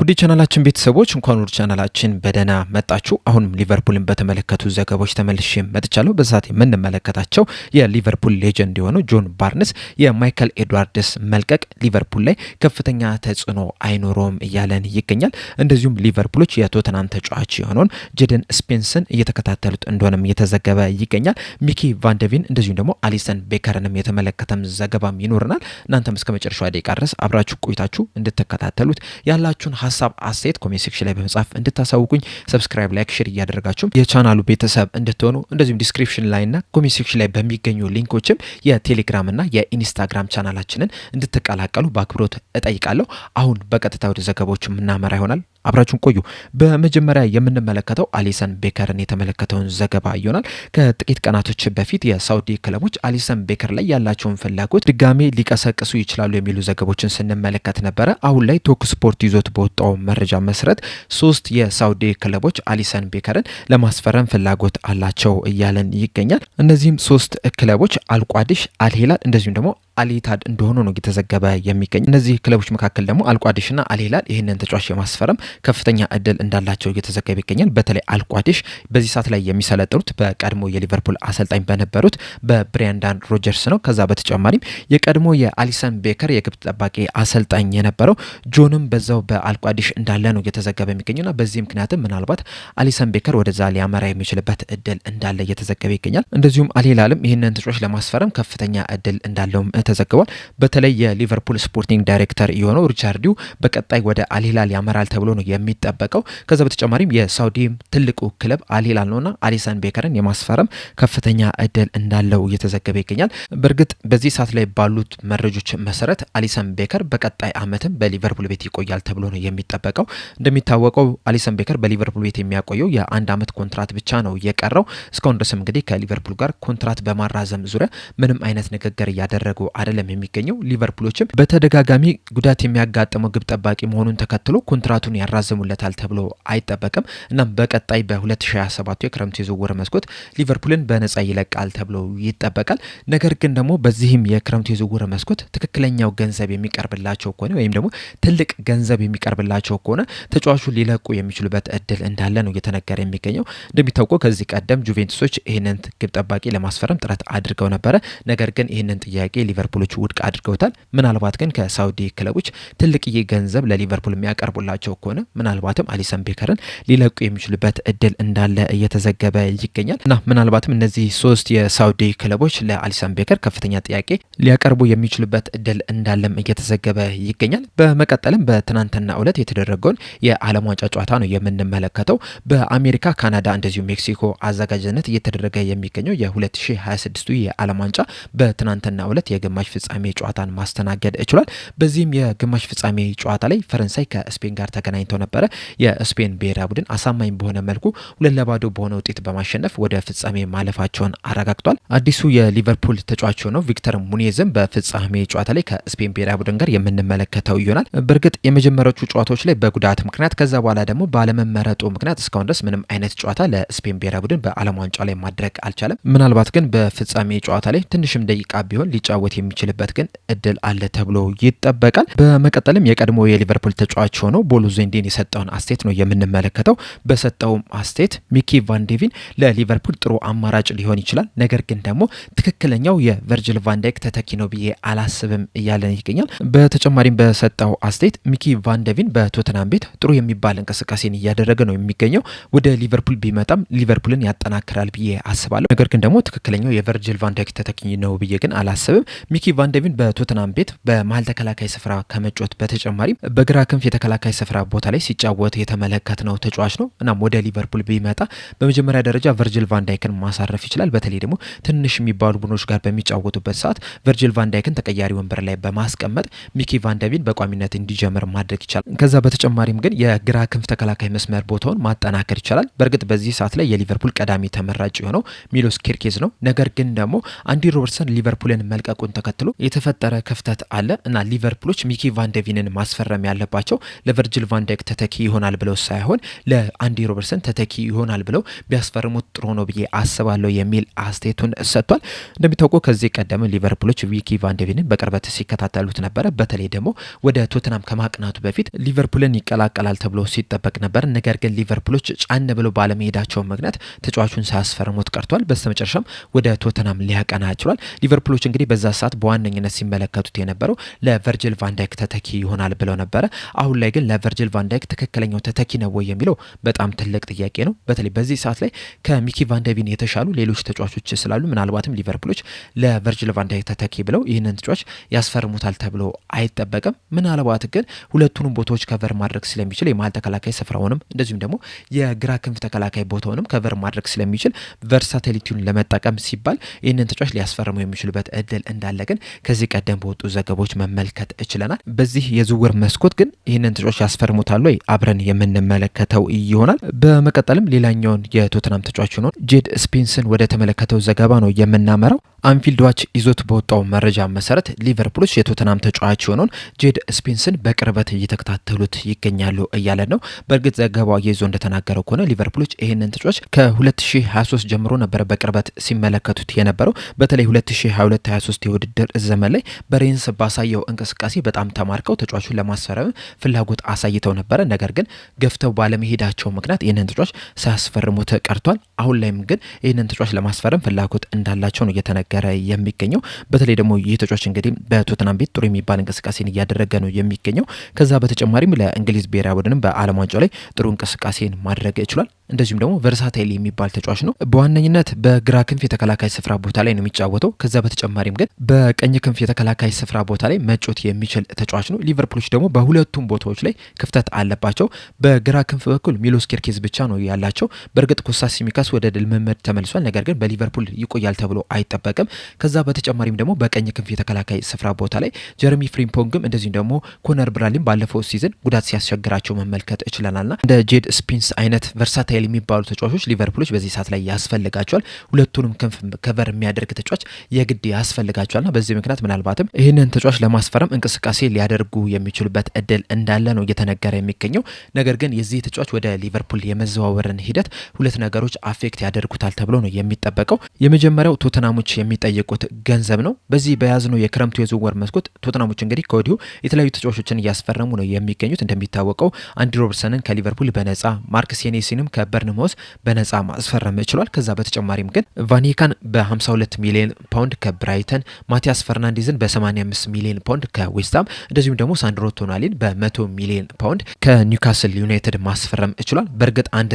ውድ ቻናላችን ቤተሰቦች እንኳን ወደ ቻናላችን በደህና መጣችሁ። አሁንም ሊቨርፑልን በተመለከቱ ዘገባዎች ተመልሼ መጥቻለሁ። በዛት የምንመለከታቸው የሊቨርፑል ሌጀንድ የሆነው ጆን ባርነስ የማይከል ኤድዋርድስ መልቀቅ ሊቨርፑል ላይ ከፍተኛ ተጽዕኖ አይኖረውም እያለን ይገኛል። እንደዚሁም ሊቨርፑሎች የቶተናም ተጫዋች የሆነውን ጄደን ስፔንስን እየተከታተሉት እንደሆነም እየተዘገበ ይገኛል። ሚኪ ቫንደቪን እንደዚሁም ደግሞ አሊሰን ቤከርንም የተመለከተም ዘገባም ይኖርናል። እናንተም እስከ መጨረሻው ደቂቃ ድረስ አብራችሁ ቆይታችሁ እንድትከታተሉት ያላችሁን ሀሳብ አስተያየት ኮሜንት ሴክሽን ላይ በመጻፍ እንድታሳውቁኝ፣ ሰብስክራይብ፣ ላይክ፣ ሼር እያደረጋችሁ የቻናሉ ቤተሰብ እንድትሆኑ እንደዚሁም ዲስክሪፕሽን ላይና ኮሜንት ሴክሽን ላይ በሚገኙ ሊንኮችም የቴሌግራም እና የኢንስታግራም ቻናላችንን እንድትቀላቀሉ በአክብሮት እጠይቃለሁ። አሁን በቀጥታ ወደ ዘገባዎቹ የምናመራ ይሆናል። አብራችሁን ቆዩ። በመጀመሪያ የምንመለከተው አሊሰን ቤከርን የተመለከተውን ዘገባ ይሆናል። ከጥቂት ቀናቶች በፊት የሳውዲ ክለቦች አሊሰን ቤከር ላይ ያላቸውን ፍላጎት ድጋሜ ሊቀሰቅሱ ይችላሉ የሚሉ ዘገቦችን ስንመለከት ነበረ። አሁን ላይ ቶክ ስፖርት ይዞት በወጣው መረጃ መሰረት 3 የሳውዲ ክለቦች አሊሰን ቤከርን ለማስፈረም ፍላጎት አላቸው እያለን ይገኛል። እነዚህም 3 ክለቦች አልቋዲሽ፣ አልሂላል እንደዚሁም ደግሞ አልኢታድ እንደሆኑ ነው የተዘገበ የሚገኝ። እነዚህ ክለቦች መካከል ደግሞ አልቋዲሽና አልሂላል ይህንን ተጫዋች የማስፈረም ከፍተኛ እድል እንዳላቸው እየተዘገበ ይገኛል። በተለይ አልቋዲሽ በዚህ ሰዓት ላይ የሚሰለጥኑት በቀድሞ የሊቨርፑል አሰልጣኝ በነበሩት በብሬንዳን ሮጀርስ ነው። ከዛ በተጨማሪም የቀድሞ የአሊሰን ቤከር የግብ ጠባቂ አሰልጣኝ የነበረው ጆንም በዛው በአልቋዲሽ እንዳለ ነው እየተዘገበ የሚገኘውና በዚህ ምክንያትም ምናልባት አሊሰን ቤከር ወደዛ ሊያመራ የሚችልበት እድል እንዳለ እየተዘገበ ይገኛል። እንደዚሁም አልሂላልም ይህንን ተጫዋች ለማስፈረም ከፍተኛ እድል እንዳለውም ተዘግቧል። በተለይ የሊቨርፑል ስፖርቲንግ ዳይሬክተር የሆነው ሪቻርዲው በቀጣይ ወደ አልሂላል ያመራል ተብሎ ነው የሚጠበቀው። ከዛ በተጨማሪም የሳውዲ ትልቁ ክለብ አልሂላል ነውና አሊሰን ቤከርን የማስፈረም ከፍተኛ እድል እንዳለው እየተዘገበ ይገኛል። በእርግጥ በዚህ ሰዓት ላይ ባሉት መረጆች መሰረት አሊሰን ቤከር በቀጣይ ዓመትም በሊቨርፑል ቤት ይቆያል ተብሎ ነው የሚጠበቀው። እንደሚታወቀው አሊሰን ቤከር በሊቨርፑል ቤት የሚያቆየው የ1 ዓመት ኮንትራት ብቻ ነው የቀረው። እስካሁን ድረስም እንግዲህ ከሊቨርፑል ጋር ኮንትራት በማራዘም ዙሪያ ምንም አይነት ንግግር እያደረጉ አይደለም የሚገኘው። ሊቨርፑሎችም በተደጋጋሚ ጉዳት የሚያጋጥመው ግብ ጠባቂ መሆኑን ተከትሎ ኮንትራቱን ያራዝሙለታል ተብሎ አይጠበቅም። እናም በቀጣይ በ2027 የክረምት የዝውውር መስኮት ሊቨርፑልን በነጻ ይለቃል ተብሎ ይጠበቃል። ነገር ግን ደግሞ በዚህም የክረምት የዝውውር መስኮት ትክክለኛው ገንዘብ የሚቀርብላቸው ከሆነ ወይም ደግሞ ትልቅ ገንዘብ የሚቀርብላቸው ከሆነ ተጫዋቹ ሊለቁ የሚችሉበት እድል እንዳለ ነው እየተነገረ የሚገኘው። እንደሚታወቀው ከዚህ ቀደም ጁቬንቱሶች ይህንን ግብ ጠባቂ ለማስፈረም ጥረት አድርገው ነበረ። ነገር ግን ይህንን ጥያቄ ሊቨርፑሎች ውድቅ አድርገውታል። ምናልባት ግን ከሳውዲ ክለቦች ትልቅዬ ገንዘብ ለሊቨርፑል የሚያቀርቡላቸው ከሆነ ምናልባትም አሊሰን ቤከርን ሊለቁ የሚችሉበት እድል እንዳለ እየተዘገበ ይገኛል እና ምናልባትም እነዚህ 3 የሳውዲ ክለቦች ለአሊሰን ቤከር ከፍተኛ ጥያቄ ሊያቀርቡ የሚችሉበት እድል እንዳለም እየተዘገበ ይገኛል። በመቀጠልም በትናንትናው ዕለት የተደረገውን የዓለም ዋንጫ ጨዋታ ነው የምንመለከተው። በአሜሪካ፣ ካናዳ እንደዚሁ ሜክሲኮ አዘጋጅነት እየተደረገ የሚገኘው የ2026 የዓለም ዋንጫ በትናንትናው ዕለት የግማሽ ፍጻሜ ጨዋታን ማስተናገድ ችሏል። በዚህም የግማሽ ፍጻሜ ጨዋታ ላይ ፈረንሳይ ከስፔን ጋር ተገናኝተው ነበረ። የስፔን ብሔራዊ ቡድን አሳማኝ በሆነ መልኩ 2-0 በሆነ ውጤት በማሸነፍ ወደ ፍጻሜ ማለፋቸውን አረጋግጧል። አዲሱ የሊቨርፑል ተጫዋች ሆነው ቪክተር ሙኔዝም በፍጻሜ ጨዋታ ላይ ከስፔን ብሔራዊ ቡድን ጋር የምንመለከተው ይሆናል። በእርግጥ የመጀመሪያዎቹ ጨዋታዎች ላይ በጉዳት ምክንያት ከዛ በኋላ ደግሞ ባለመመረጡ ምክንያት እስካሁን ድረስ ምንም አይነት ጨዋታ ለስፔን ብሔራዊ ቡድን በዓለም ዋንጫ ላይ ማድረግ አልቻለም። ምናልባት ግን በፍጻሜ ጨዋታ ላይ ትንሽም ደቂቃ ቢሆን ሊጫወት የሚችልበት ግን እድል አለ ተብሎ ይጠበቃል። በመቀጠልም የቀድሞ የሊቨርፑል ተጫዋች ሆነው ቦሎ ዜንዴን የሰጠውን አስተያየት ነው የምንመለከተው። በሰጠውም አስተያየት ሚኪ ቫንዴቪን ለሊቨርፑል ጥሩ አማራጭ ሊሆን ይችላል፣ ነገር ግን ደግሞ ትክክለኛው የቨርጅል ቫንዳይክ ተተኪ ነው ብዬ አላስብም እያለን ይገኛል። በተጨማሪም በሰጠው አስተያየት ሚኪ ቫንዴቪን በቶተናም ቤት ጥሩ የሚባል እንቅስቃሴን እያደረገ ነው የሚገኘው። ወደ ሊቨርፑል ቢመጣም ሊቨርፑልን ያጠናክራል ብዬ አስባለሁ፣ ነገር ግን ደግሞ ትክክለኛው የቨርጅል ቫንዳይክ ተተኪ ነው ብዬ ግን አላስብም። ሚኪ ቫንዴቪን በቶተናም ቤት በመሀል ተከላካይ ስፍራ ከመጫወት በተጨማሪም በግራ ክንፍ የተከላካይ ስፍራ ቦታ ላይ ሲጫወት የተመለከትነው ተጫዋች ነው። እናም ወደ ሊቨርፑል ቢመጣ በመጀመሪያ ደረጃ ቨርጅል ቫንዳይክን ማሳረፍ ይችላል። በተለይ ደግሞ ትንሽ የሚባሉ ቡድኖች ጋር በሚጫወቱበት ሰዓት ቨርጅል ቫንዳይክን ተቀያሪ ወንበር ላይ በማስቀመጥ ሚኪ ቫንዴቪን በቋሚነት እንዲጀምር ማድረግ ይቻላል። ከዛ በተጨማሪም ግን የግራ ክንፍ ተከላካይ መስመር ቦታውን ማጠናከር ይቻላል። በእርግጥ በዚህ ሰዓት ላይ የሊቨርፑል ቀዳሚ ተመራጭ የሆነው ሚሎስ ኬርኬዝ ነው። ነገር ግን ደግሞ አንዲ ሮበርትሰን ሊቨርፑልን መልቀቁን ተከትሎ የተፈጠረ ክፍተት አለ እና ሊቨርፑሎች ሚኪ ቫንዴቪንን ማስፈረም ያለባቸው ለቨርጅል ቫንዳይክ ዳይክ ተተኪ ይሆናል ብለው ሳይሆን ለአንዲ ሮበርትሰን ተተኪ ይሆናል ብለው ቢያስፈርሙት ጥሩ ነው ብዬ አስባለሁ የሚል አስተያየቱን ሰጥቷል። እንደሚታወቀው ከዚህ ቀደም ሊቨርፑሎች ቪኪ ቫንደቬንን በቅርበት ሲከታተሉት ነበረ። በተለይ ደግሞ ወደ ቶተናም ከማቅናቱ በፊት ሊቨርፑልን ይቀላቀላል ተብሎ ሲጠበቅ ነበር። ነገር ግን ሊቨርፑሎች ጫን ብለው ባለመሄዳቸው ምክንያት ተጫዋቹን ሳያስፈርሙት ቀርቷል። በስተመጨረሻም ወደ ቶተናም ሊያቀና ችሏል። ሊቨርፑሎች እንግዲህ በዛ ሰዓት በዋነኝነት ሲመለከቱት የነበረው ለቨርጂል ቫንዳይክ ተተኪ ይሆናል ብለው ነበረ። አሁን ላይ ግን ለቨርጂል ቫንዳይክ ትክክለኛው ተተኪ ነው ወይ የሚለው በጣም ትልቅ ጥያቄ ነው። በተለይ በዚህ ሰዓት ላይ ከሚኪ ቫንደቬን የተሻሉ ሌሎች ተጫዋቾች ስላሉ ምናልባትም ሊቨርፑሎች ለቨርጂል ቫንዳይክ ተተኪ ብለው ይህንን ተጫዋች ያስፈርሙታል ተብሎ አይጠበቅም። ምናልባት ግን ሁለቱንም ቦታዎች ከቨር ማድረግ ስለሚችል የመሀል ተከላካይ ስፍራውንም እንደዚሁም ደግሞ የግራ ክንፍ ተከላካይ ቦታውንም ከቨር ማድረግ ስለሚችል ቨርሳቲሊቲውን ለመጠቀም ሲባል ይህንን ተጫዋች ሊያስፈርሙ የሚችሉበት እድል እንዳለ ግን ከዚህ ቀደም በወጡ ዘገቦች መመልከት እችለናል። በዚህ የዝውውር መስኮት ግን ይህንን ተጫዋች ያስፈርሙታል ወይ አብረን የምንመለከተው ይሆናል። በመቀጠልም ሌላኛውን የቶተናም ተጫዋች ነው ጄድ ስፔንስን ወደ ተመለከተው ዘገባ ነው የምናመራው። አንፊልድ ዋች ይዞት በወጣው መረጃ መሰረት ሊቨርፑሎች የቶተናም ተጫዋች የሆነውን ጄድ ስፔንስን በቅርበት እየተከታተሉት ይገኛሉ እያለ ነው። በእርግጥ ዘገባው ይዞ እንደተናገረው ከሆነ ሊቨርፑሎች ይህንን ተጫዋች ከ2023 ጀምሮ ነበር በቅርበት ሲመለከቱት የነበረው። በተለይ 2022-23 የውድድር ዘመን ላይ በሬንስ ባሳየው እንቅስቃሴ በጣም ተማርከው ተጫዋቹን ለማስፈረም ፍላጎት አሳይተው ነበረ። ነገር ግን ገፍተው ባለመሄዳቸው ምክንያት ይህንን ተጫዋች ሳያስፈርሙት ቀርቷል። አሁን ላይም ግን ይህንን ተጫዋች ለማስፈረም ፍላጎት እንዳላቸው ነው እየተነገረ የሚገኘው። በተለይ ደግሞ ይህ ተጫዋች እንግዲህ በቶተናም ቤት ጥሩ የሚባል እንቅስቃሴን እያደረገ ነው የሚገኘው። ከዛ በተጨማሪም ለእንግሊዝ ብሔራዊ ቡድንም በዓለም ዋንጫው ላይ ጥሩ እንቅስቃሴን ማድረግ ይችላል። እንደዚሁም ደግሞ ቨርሳታይል የሚባል ተጫዋች ነው። በዋነኝነት በግራ ክንፍ የተከላካይ ስፍራ ቦታ ላይ ነው የሚጫወተው። ከዛ በተጨማሪም ግን በቀኝ ክንፍ የተከላካይ ስፍራ ቦታ ላይ መጮት የሚችል ተጫዋች ነው። ሊቨርፑሎች ደግሞ በሁለቱም ቦታዎች ላይ ክፍተት አለባቸው። በግራ ክንፍ በኩል ሚሎስ ኬርኬዝ ብቻ ነው ያላቸው። በእርግጥ ኮስታስ ሲሚካስ ወደ ልምምድ ተመልሷል። ነገር ግን በሊቨርፑል ይቆያል ተብሎ አይጠበቅም። ከዛ በተጨማሪም ደግሞ በቀኝ ክንፍ የተከላካይ ስፍራ ቦታ ላይ ጀረሚ ፍሪምፖንግም እንደዚሁም ደግሞ ኮነር ብራድሊም ባለፈው ሲዝን ጉዳት ሲያስቸግራቸው መመልከት እችለናልና እንደ ጄድ ስፔንስ አይነት ቨርሳታይል የሚባሉ ተጫዋቾች ሊቨርፑሎች በዚህ ሰዓት ላይ ያስፈልጋቸዋል። ሁለቱንም ክንፍ ከቨር የሚያደርግ ተጫዋች የግድ ያስፈልጋቸዋልና በዚህ ምክንያት ምናልባትም ይህንን ተጫዋች ለማስፈረም እንቅስቃሴ ሊያደርጉ የሚችሉበት እድል እንዳለ ነው እየተነገረ የሚገኘው። ነገር ግን የዚህ ተጫዋች ወደ ሊቨርፑል የመዘዋወርን ሂደት ሁለት ነገሮች አፌክት ያደርጉታል ተብሎ ነው የሚጠበቀው። የመጀመሪያው ቶተናሞች የሚጠየቁት ገንዘብ ነው። በዚህ በያዝነው የክረምቱ የዝውውር መስኮት ቶተናሞች እንግዲህ ከወዲሁ የተለያዩ ተጫዋቾችን እያስፈረሙ ነው የሚገኙት። እንደሚታወቀው አንዲ ሮበርትሰንን ከሊቨርፑል በነጻ ማርክ ሴኔሲንም ከበርንማውዝ በነጻ ማስፈረም ችሏል። ከዛ በተጨማሪም ግን ቫኒካን በ52 ሚሊዮን ፓውንድ ከብራይተን፣ ማቲያስ ፈርናንዴዝን በ85 ሚሊዮን ፓውንድ ከዌስትሃም እንደዚሁም ደግሞ ሳንድሮ ቶናሊን በ100 ሚሊዮን ፓውንድ ከኒውካስል ዩናይትድ ማስፈረም ችሏል። በእርግጥ አንድ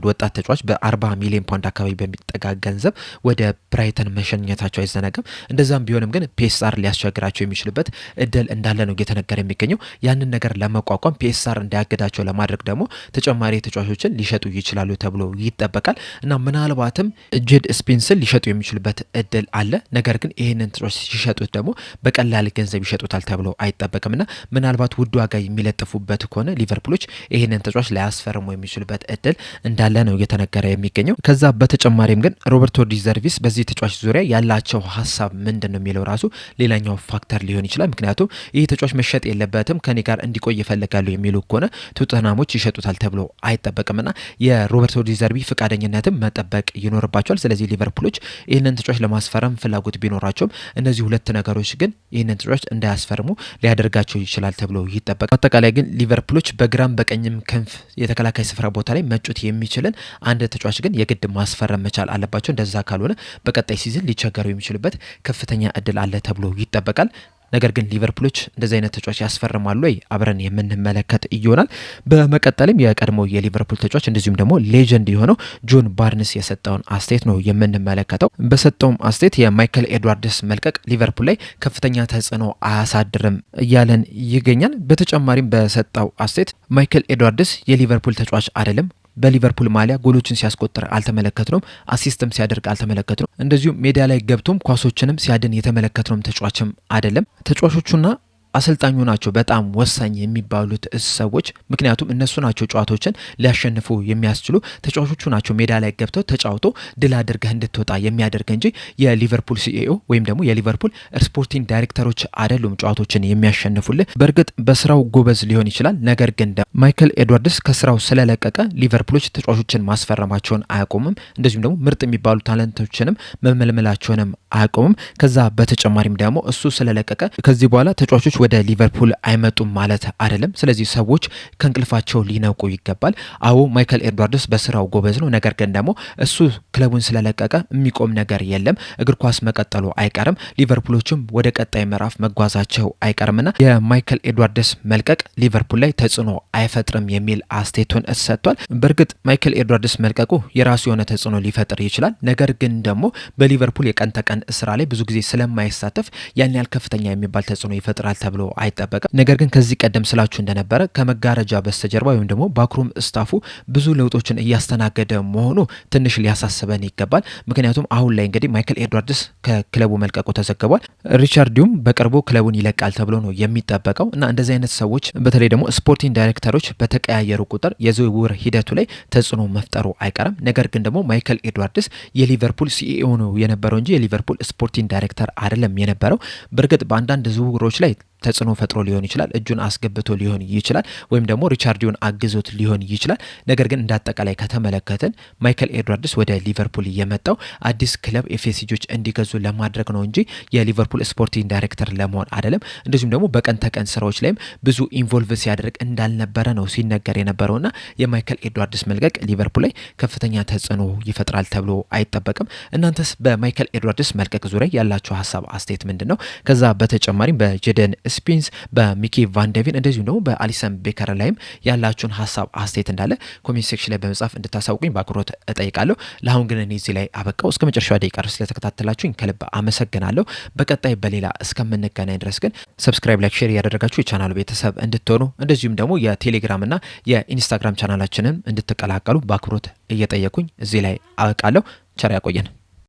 ወጣት ተጫዋች በ40 ሚሊዮን ፓውንድ አካባቢ በሚጠጋ ገንዘብ ወደ ብራይተን መሸኘታቸው አይዘነጋም። እንደዛም ቢሆንም ግን ፒኤስአር ሊያስቸግራቸው የሚችልበት እድል እንዳለ ነው እየተነገረ የሚገኘው። ያንን ነገር ለመቋቋም ፒኤስአር እንዳያገዳቸው ለማድረግ ደግሞ ተጨማሪ ተጫዋቾችን ሊሸጡ ይችላሉ ተብሎ ይጠበቃል እና ምናልባትም ጄድ ስፔንስን ሊሸጡ የሚችሉበት እድል አለ። ነገር ግን ይህንን ተጫዋች ሲሸጡት ደግሞ በቀላል ገንዘብ ይሸጡታል ተብሎ አይጠበቅምና ምናልባት ውድ ዋጋ የሚለጥፉበት ከሆነ ሊቨርፑሎች ይህንን ተጫዋች ላያስፈርሙ የሚችሉበት እድል እንዳለ ነው እየተነገረ የሚገኘው። ከዛ በተጨማሪም ግን ሮበርቶ ዲዘርቪስ በዚህ ተጫዋች ዙሪያ ያላቸው ሀሳብ ምንድን ነው የሚለው ራሱ ሌላኛው ፋክተር ሊሆን ይችላል። ምክንያቱም ይህ ተጫዋች መሸጥ የለበትም ከኔ ጋር እንዲቆይ ይፈልጋሉ የሚሉ ከሆነ ቶተናሞች ይሸጡታል ተብሎ አይጠበቅምና የሮበርቶ ዲዘርቢ ፈቃደኝነትም መጠበቅ ይኖርባቸዋል። ስለዚህ ሊቨርፑሎች ይህንን ተጫዋች ለማስፈረም ፍላጎት ቢኖራቸውም እነዚህ ሁለት ነገሮች ግን ይህንን ተጫዋች እንዳያስፈርሙ ሊያደርጋቸው ይችላል ተብሎ ይጠበቃል። አጠቃላይ ግን ሊቨርፑሎች በግራም በቀኝም ክንፍ የተከላካይ ስፍራ ቦታ ላይ መጮት የሚችልን አንድ ተጫዋች ግን የግድ ማስፈረም መቻል አለባቸው። እንደዛ ካልሆነ በቀጣይ ሲዝን ሊቸገሩ የሚችሉበት ከፍተኛ እድል አለ ተብሎ ይጠበቃል። ነገር ግን ሊቨርፑሎች እንደዚህ አይነት ተጫዋች ያስፈርማሉ ወይ አብረን የምንመለከት ይሆናል። በመቀጠልም የቀድሞው የሊቨርፑል ተጫዋች እንደዚሁም ደግሞ ሌጀንድ የሆነው ጆን ባርንስ የሰጠውን አስተያየት ነው የምንመለከተው። በሰጠውም አስተያየት የማይከል ኤድዋርድስ መልቀቅ ሊቨርፑል ላይ ከፍተኛ ተጽዕኖ አያሳድርም እያለን ይገኛል። በተጨማሪም በሰጠው አስተያየት ማይከል ኤድዋርድስ የሊቨርፑል ተጫዋች አይደለም፣ በሊቨርፑል ማሊያ ጎሎችን ሲያስቆጥር አልተመለከትነውም፣ አሲስትም ሲያደርግ አልተመለከትነውም፣ እንደዚሁም ሜዳ ላይ ገብቶም ኳሶችንም ሲያድን የተመለከትነውም ተጫዋችም አይደለም። ተጫዋቾቹና አሰልጣኙ ናቸው በጣም ወሳኝ የሚባሉት ሰዎች። ምክንያቱም እነሱ ናቸው ጨዋታዎችን ሊያሸንፉ የሚያስችሉ ተጫዋቾቹ ናቸው ሜዳ ላይ ገብተው ተጫውቶ ድል አድርገህ እንድትወጣ የሚያደርግ እንጂ የሊቨርፑል ሲኢኦ ወይም ደግሞ የሊቨርፑል ስፖርቲንግ ዳይሬክተሮች አይደሉም ጨዋታዎችን የሚያሸንፉልህ። በእርግጥ በስራው ጎበዝ ሊሆን ይችላል። ነገር ግን ማይክል ኤድዋርድስ ከስራው ስለለቀቀ ሊቨርፑሎች ተጫዋቾችን ማስፈረማቸውን አያቆምም። እንደዚሁም ደግሞ ምርጥ የሚባሉ ታለንቶችንም መመልመላቸውንም አያቆምም። ከዛ በተጨማሪም ደግሞ እሱ ስለለቀቀ ከዚህ በኋላ ተጫዋቾች ወደ ሊቨርፑል አይመጡም ማለት አይደለም። ስለዚህ ሰዎች ከእንቅልፋቸው ሊነቁ ይገባል። አዎ ማይክል ኤድዋርድስ በስራው ጎበዝ ነው። ነገር ግን ደግሞ እሱ ክለቡን ስለለቀቀ የሚቆም ነገር የለም። እግር ኳስ መቀጠሉ አይቀርም። ሊቨርፑሎችም ወደ ቀጣይ ምዕራፍ መጓዛቸው አይቀርምና የማይክል ኤድዋርድስ መልቀቅ ሊቨርፑል ላይ ተጽዕኖ አይፈጥርም የሚል አስተያየቱን ሰጥቷል። በእርግጥ ማይክል ኤድዋርድስ መልቀቁ የራሱ የሆነ ተጽዕኖ ሊፈጥር ይችላል። ነገር ግን ደግሞ በሊቨርፑል የቀን ተቀን ስራ ላይ ብዙ ጊዜ ስለማይሳተፍ ያን ያህል ከፍተኛ የሚባል ተጽዕኖ ይፈጥራል ተብሎ አይጠበቅም። ነገር ግን ከዚህ ቀደም ስላችሁ እንደነበረ ከመጋረጃ በስተጀርባ ወይም ደግሞ ባክሩም ስታፉ ብዙ ለውጦችን እያስተናገደ መሆኑ ትንሽ ሊያሳስበን ይገባል። ምክንያቱም አሁን ላይ እንግዲህ ማይክል ኤድዋርድስ ከክለቡ መልቀቁ ተዘግቧል። ሪቻርዲዩም በቅርቡ ክለቡን ይለቃል ተብሎ ነው የሚጠበቀው እና እንደዚህ አይነት ሰዎች በተለይ ደግሞ ስፖርቲንግ ዳይሬክተሮች በተቀያየሩ ቁጥር የዝውውር ሂደቱ ላይ ተጽዕኖ መፍጠሩ አይቀርም። ነገር ግን ደግሞ ማይክል ኤድዋርድስ የሊቨርፑል ሲኢኦ ነው የነበረው እንጂ የሊቨርፑል ስፖርቲንግ ዳይሬክተር አይደለም የነበረው። በእርግጥ በአንዳንድ ዝውውሮች ላይ ተጽዕኖ ፈጥሮ ሊሆን ይችላል። እጁን አስገብቶ ሊሆን ይችላል። ወይም ደግሞ ሪቻርዲዮን አግዞት ሊሆን ይችላል። ነገር ግን እንዳጠቃላይ ከተመለከትን ማይክል ኤድዋርድስ ወደ ሊቨርፑል የመጣው አዲስ ክለብ ኤፍኤስጂዎች እንዲገዙ ለማድረግ ነው እንጂ የሊቨርፑል ስፖርቲንግ ዳይሬክተር ለመሆን አይደለም። እንደዚሁም ደግሞ በቀን ተቀን ስራዎች ላይም ብዙ ኢንቮልቭ ሲያደርግ እንዳልነበረ ነው ሲነገር የነበረውና የማይክል ኤድዋርድስ መልቀቅ ሊቨርፑል ላይ ከፍተኛ ተጽዕኖ ይፈጥራል ተብሎ አይጠበቅም። እናንተስ በማይክል ኤድዋርድስ መልቀቅ ዙሪያ ያላችሁ ሀሳብ አስተያየት ምንድን ነው? ከዛ በተጨማሪም በጄደን ስፒንስ በሚኪ ቫንደቪን እንደዚሁም ደግሞ በአሊሰን ቤከር ላይም ያላችሁን ሀሳብ አስተያየት እንዳለ ኮሜንት ሴክሽን ላይ በመጻፍ እንድታሳውቁኝ በአክብሮት እጠይቃለሁ። ለአሁን ግን እኔ እዚህ ላይ አበቃው። እስከ መጨረሻው ደቂቃ ድረስ ስለተከታተላችሁኝ ከልብ አመሰግናለሁ። በቀጣይ በሌላ እስከምንገናኝ ድረስ ግን ሰብስክራይብ፣ ላይክ፣ ሼር እያደረጋችሁ የቻናሉ ቤተሰብ እንድትሆኑ እንደዚሁም ደግሞ የቴሌግራም እና የኢንስታግራም ቻናላችንን እንድትቀላቀሉ በአክብሮት እየጠየቁኝ እዚህ ላይ አበቃለሁ። ቸር ያቆየን።